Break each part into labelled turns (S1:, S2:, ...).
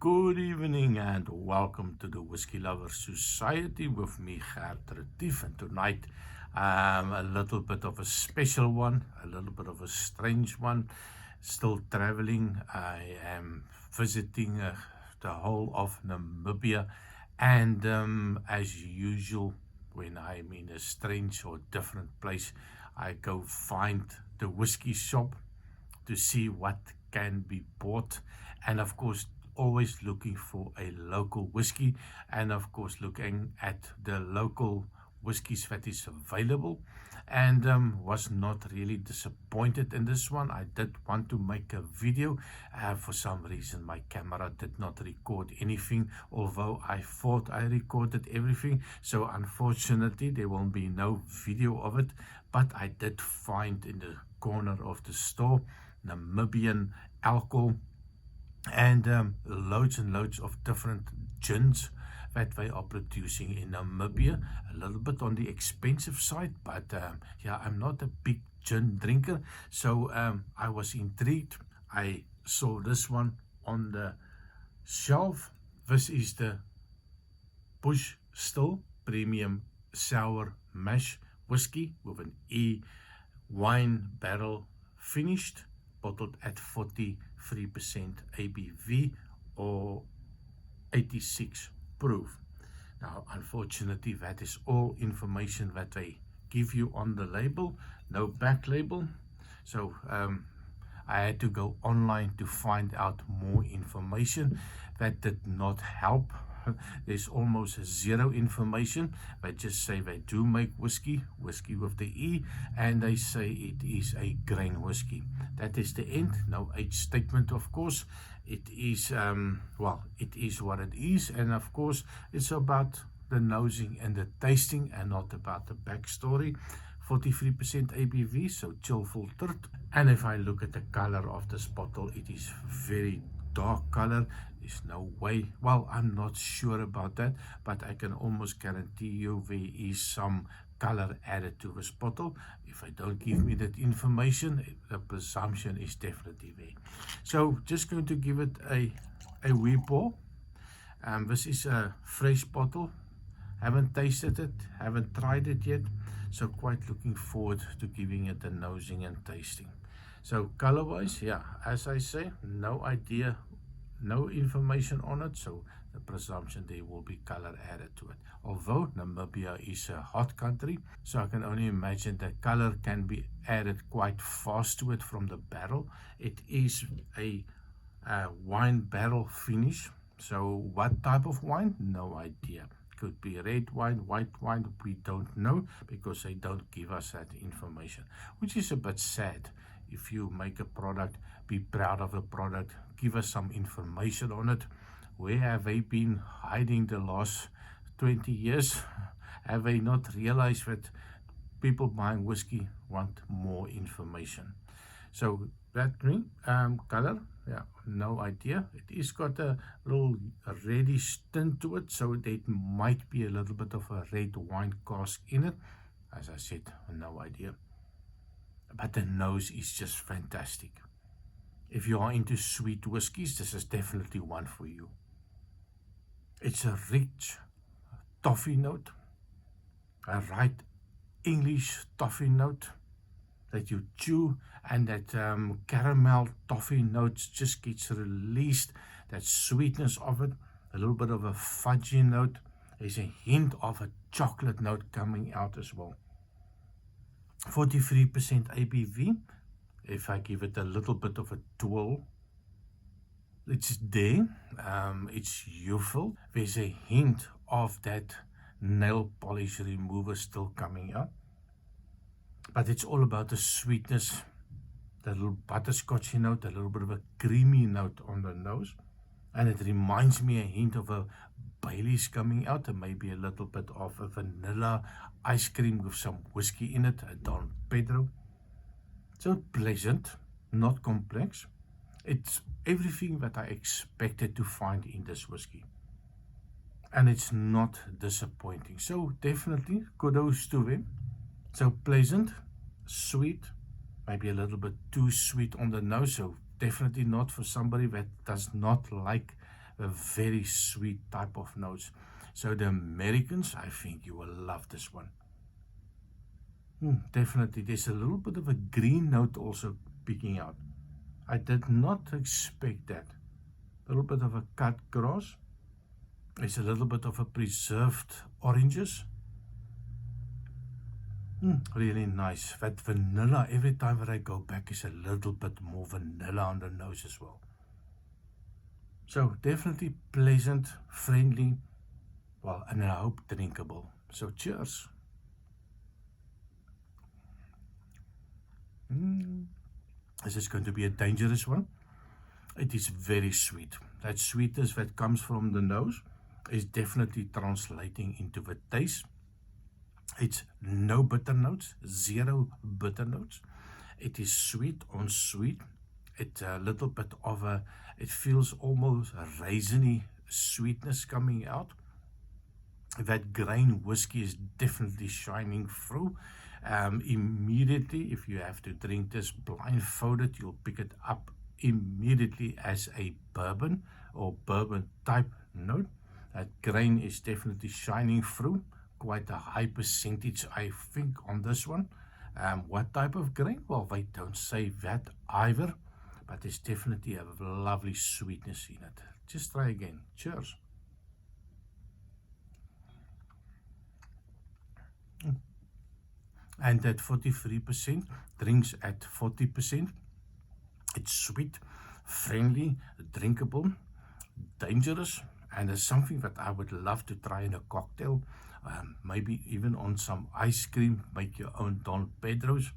S1: Good evening and welcome to the Whiskey Lovers Society with me, Gert Retief. And tonight, a little bit of a special one, a little bit of a strange one. Still traveling. I am visiting the whole of Namibia, and as usual, when I'm in a strange or different place, I go find the whiskey shop to see what can be bought, and of course always looking for a local whiskey, and of course looking at the local whiskies that is available, and was not really disappointed in this one. I did want to make a video. For some reason my camera did not record anything, although I thought I recorded everything, so unfortunately there will be no video of it. But I did find in the corner of the store Namibian alcohol and loads and loads of different gins that they are producing in Namibia. A little bit on the expensive side, but yeah, I'm not a big gin drinker, so I was intrigued. I saw this one on the shelf. This is the Bush Still Premium Sour Mash Whiskey with an E wine barrel finished, bottled at 43% ABV or 86 proof. Now, unfortunately, that is all information that they give you on the label, no back label. So I had to go online to find out more information. That did not help. There's almost zero information. They just say they do make whiskey with the E, and they say it is a grain whiskey. That is the end. No age statement, of course. It is well, it is what it is, and of course it's about the nosing and the tasting and not about the backstory. 43% ABV, so chill filtered. And if I look at the color of this bottle, it is very dark color. There's no way, well, I'm not sure about that, but I can almost guarantee you there is some color added to this bottle. If they don't give me that information, the presumption is definitely there. So just going to give it a wee pour. This is a fresh bottle. Haven't tasted it, haven't tried it yet, so quite looking forward to giving it a nosing and tasting. So color wise, yeah, as I say, no idea, no information on it, so the presumption there will be color added to it. Although Namibia is a hot country, so I can only imagine that color can be added quite fast to it from the barrel. It is a wine barrel finish, so what type of wine? No idea. Could be red wine, white wine, we don't know, because they don't give us that information, which is a bit sad. If you make a product, be proud of the product, give us some information on it. Where have they been hiding the last 20 years? Have they not realized that people buying whiskey want more information? So that ring, color, yeah, no idea. It is got a little reddish tint to it, so there might be a little bit of a red wine cask in it. As I said, no idea. But the nose is just fantastic. If you are into sweet whiskies, this is definitely one for you. It's a rich toffee note, a right English toffee note that you chew, and that caramel toffee notes just gets released, that sweetness of it, a little bit of a fudgy note. There's a hint of a chocolate note coming out as well. 43% ABV. If I give it a little bit of a twirl, it's there. It's youthful. There's a hint of that nail polish remover still coming out, but it's all about the sweetness, the little butterscotchy note, a little bit of a creamy note on the nose, and it reminds me a hint of a Baileys coming out, and maybe a little bit of a vanilla ice cream with some whiskey in it, a Don Pedro. So pleasant, not complex. It's everything that I expected to find in this whiskey, and it's not disappointing. So definitely kudos to them. So pleasant, sweet, maybe a little bit too sweet on the nose, so definitely not for somebody that does not like a very sweet type of notes. So the Americans, I think you will love this one. Definitely, there's a little bit of a green note also picking out. I did not expect that. A little bit of a cut grass. There's a little bit of a preserved oranges. Really nice. That vanilla, every time that I go back, is a little bit more vanilla on the nose as well. So definitely pleasant, friendly, well, and I hope drinkable. So cheers. This is going to be a dangerous one. It is very sweet. That sweetness that comes from the nose is definitely translating into the taste. It's no bitter notes, zero bitter notes. It is sweet on sweet. It's a little bit of a, it feels almost a raisiny sweetness coming out. That grain whiskey is definitely shining through. Immediately, if you have to drink this blindfolded, you'll pick it up immediately as a bourbon or bourbon type note. That grain is definitely shining through. Quite a high percentage, I think, on this one. What type of grain? Well, they don't say that either, but there's definitely a lovely sweetness in it. Just try again. Cheers. And that 43% drinks at 40%. It's sweet, friendly, drinkable, dangerous, and it's something that I would love to try in a cocktail. Maybe even on some ice cream, make your own Don Pedros.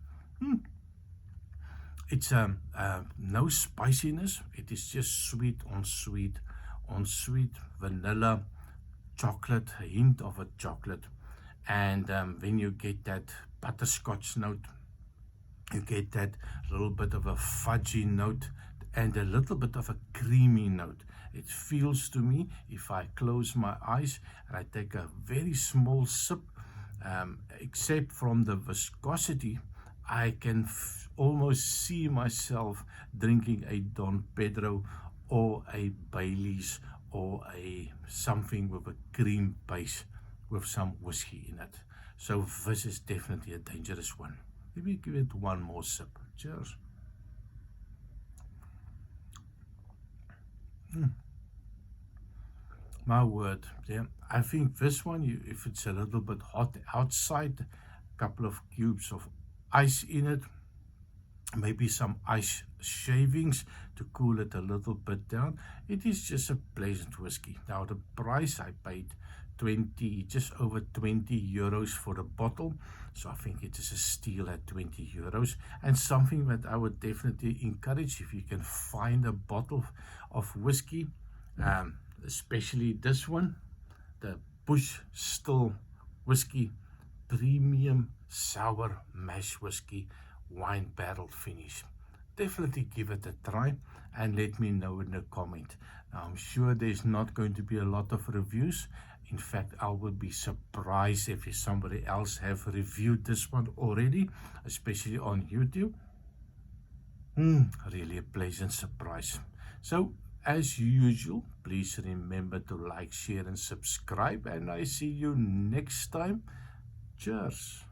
S1: It's no spiciness. It is just sweet on sweet on sweet, vanilla, chocolate, a hint of a chocolate. And when you get that butterscotch note, you get that little bit of a fudgy note and a little bit of a creamy note. It feels to me, if I close my eyes and I take a very small sip, except from the viscosity, I can almost see myself drinking a Don Pedro or a Bailey's or a something with a cream base with some whiskey in it. So this is definitely a dangerous one. Maybe give it one more sip. Cheers. My word, yeah. I think this one, if it's a little bit hot outside, a couple of cubes of ice in it, maybe some ice shavings to cool it a little bit down. It is just a pleasant whiskey. Now the price I paid just over 20 euros for the bottle, so I think it is a steal at 20 euros, and something that I would definitely encourage if you can find a bottle of whiskey, especially this one, the Bush Still Whiskey Premium Sour Mash Whiskey Wine Barrel Finish. Definitely give it a try and let me know in the comment. Now, I'm sure there's not going to be a lot of reviews. In fact, I would be surprised if somebody else have reviewed this one already, especially on YouTube. Really a pleasant surprise. So, as usual, please remember to like, share, and subscribe. And I see you next time. Cheers.